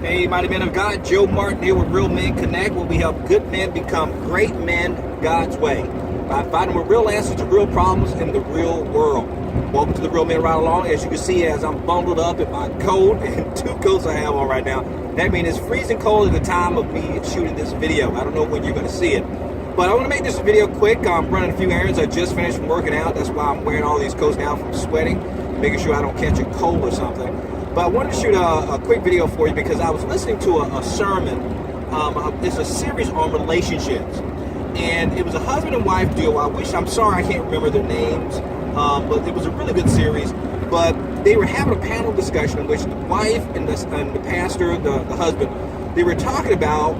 Hey, mighty men of God, Joe Martin here with Real Men Connect, where we help good men become great men God's way by finding real answers to real problems in the real world. Welcome to the Real Men Ride Along. As you can see, as I'm bundled up in my coat and two coats I have on right now, that means it's freezing cold at the time of me shooting this video. I don't know when you're going to see it, but I want to make this video quick. I'm running a few errands. I just finished from working out. That's why I'm wearing all these coats now from sweating, making sure I don't catch a cold or something. But I wanted to shoot a quick video for you because I was listening to a sermon. It's a series on relationships. And it was a husband and wife duo. I'm sorry I can't remember their names. But it was a really good series. But they were having a panel discussion in which the wife and the pastor, the husband, they were talking about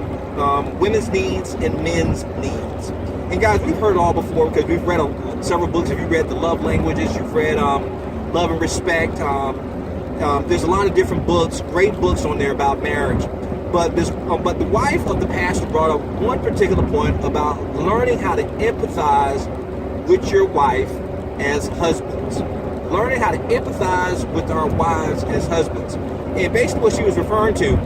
women's needs and men's needs. And guys, we've heard it all before because we've read several books. If you read The Love Languages, you've read Love and Respect. There's a lot of different books, great books on there about marriage. But the wife of the pastor brought up one particular point about learning how to empathize with your wife as husbands. Learning how to empathize with our wives as husbands. And basically what she was referring to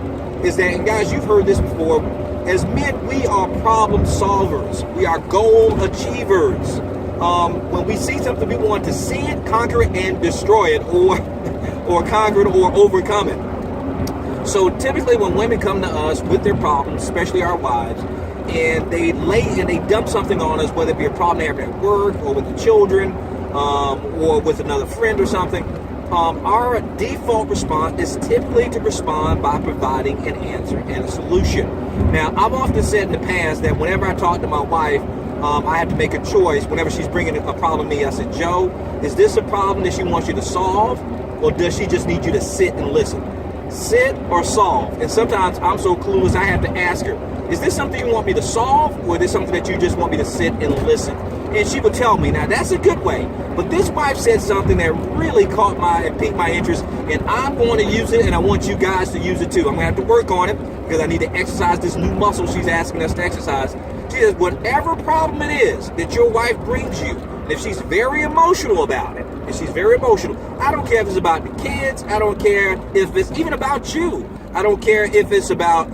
is that, and guys, you've heard this before, as men, we are problem solvers. We are goal achievers. When we see something, we want to see it, conquer it, and destroy it, or conquer it, or overcome it. So typically when women come to us with their problems, especially our wives, and they dump something on us, whether it be a problem they have at work, or with the children, or with another friend or something, our default response is typically to respond by providing an answer and a solution. Now, I've often said in the past that whenever I talk to my wife, I have to make a choice. Whenever she's bringing a problem to me, I said, Joe, is this a problem that she wants you to solve, or does she just need you to sit and listen? Sit or solve. And sometimes I'm so clueless, I have to ask her, is this something you want me to solve, or is this something that you just want me to sit and listen? And she would tell me. Now, that's a good way. But this wife said something that really piqued my interest, and I'm going to use it, and I want you guys to use it too. I'm going to have to work on it because I need to exercise this new muscle she's asking us to exercise. She says, whatever problem it is that your wife brings you, and if she's very emotional about it, I don't care if it's about the kids, I don't care if it's even about you, I don't care if it's about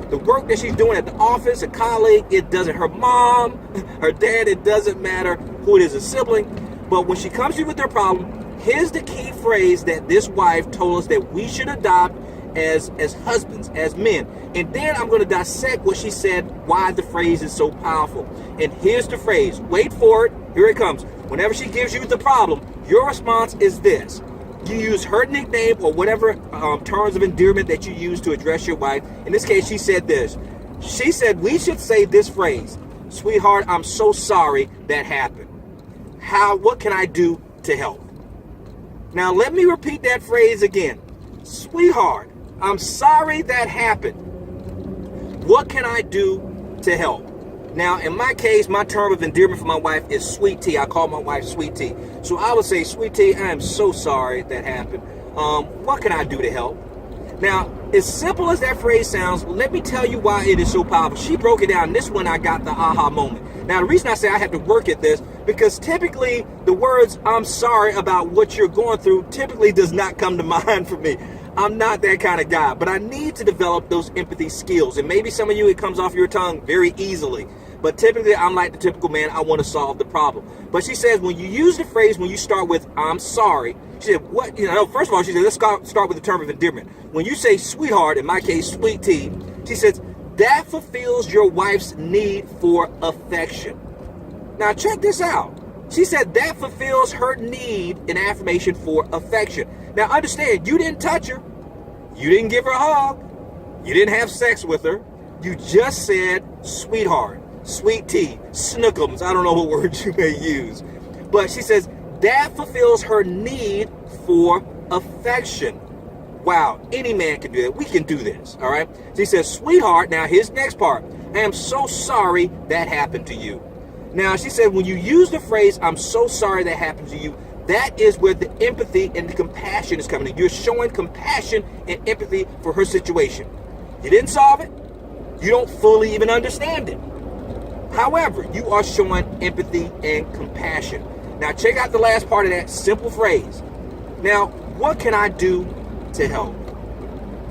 the work that she's doing at the office, a colleague, it doesn't, her mom, her dad, it doesn't matter who it is, a sibling. But when she comes to you with their problem, here's the key phrase that this wife told us that we should adopt as husbands, as men. And then I'm going to dissect what she said, why the phrase is so powerful. And here's the phrase. Wait for it. Here it comes. Whenever she gives you the problem, your response is this. You use her nickname or whatever terms of endearment that you use to address your wife. In this case, she said this. She said we should say this phrase. Sweetheart, I'm so sorry that happened. What can I do to help? Now, let me repeat that phrase again. Sweetheart, I'm sorry that happened. What can I do to help? Now, in my case, my term of endearment for my wife is Sweet Tea. I call my wife Sweet Tea. So I would say, Sweet Tea, I am so sorry that happened. What can I do to help? Now, as simple as that phrase sounds, let me tell you why it is so powerful. She broke it down. This one I got the aha moment. Now, the reason I say I have to work at this, because typically the words, I'm sorry about what you're going through, typically does not come to mind for me. I'm not that kind of guy, but I need to develop those empathy skills. And maybe some of you, it comes off your tongue very easily. But typically, I'm like the typical man, I want to solve the problem. But she says, when you use the phrase, when you start with, I'm sorry, she said, what, first of all, she said, let's start with the term of endearment. When you say sweetheart, in my case, Sweet Tea, she says, that fulfills your wife's need for affection. Now, check this out. She said that fulfills her need in affirmation for affection. Now, understand, you didn't touch her. You didn't give her a hug. You didn't have sex with her. You just said sweetheart, Sweet Tea, snookums. I don't know what words you may use. But she says that fulfills her need for affection. Wow, any man can do that. We can do this, all right? She says, sweetheart, now here's the next part. I am so sorry that happened to you. Now, she said, when you use the phrase, I'm so sorry that happened to you, that is where the empathy and the compassion is coming in. You're showing compassion and empathy for her situation. You didn't solve it. You don't fully even understand it. However, you are showing empathy and compassion. Now, check out the last part of that simple phrase. Now, what can I do to help?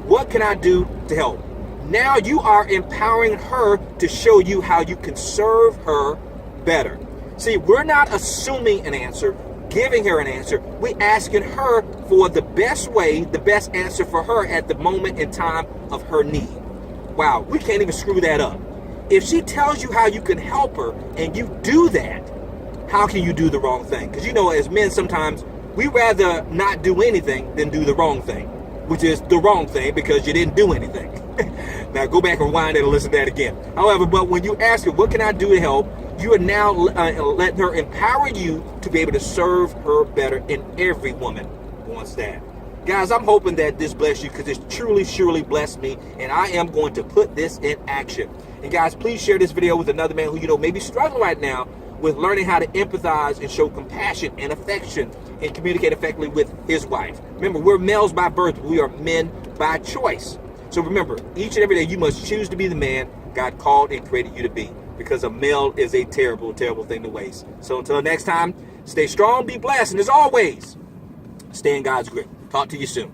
What what can I do to help? Now you are empowering her to show you how you can serve her better. See, we're not assuming an answer, giving her an answer. We're asking her for the best way, the best answer for her at the moment in time of her need. Wow, we can't even screw that up. If she tells you how you can help her and you do that, how can you do the wrong thing? Because as men, sometimes we rather not do anything than do the wrong thing, which is the wrong thing because you didn't do anything. Now go back and rewind it and listen to that again. However, but when you ask her, what can I do to help? You are now letting her empower you to be able to serve her better, and every woman wants that. Guys, I'm hoping that this blessed you, because it's truly, surely blessed me, and I am going to put this in action. And guys, please share this video with another man who may be struggling right now with learning how to empathize and show compassion and affection and communicate effectively with his wife. Remember, we're males by birth, but we are men by choice. So remember, each and every day you must choose to be the man God called and created you to be, because a male is a terrible, terrible thing to waste. So until next time, stay strong, be blessed, and as always, stay in God's grip. Talk to you soon.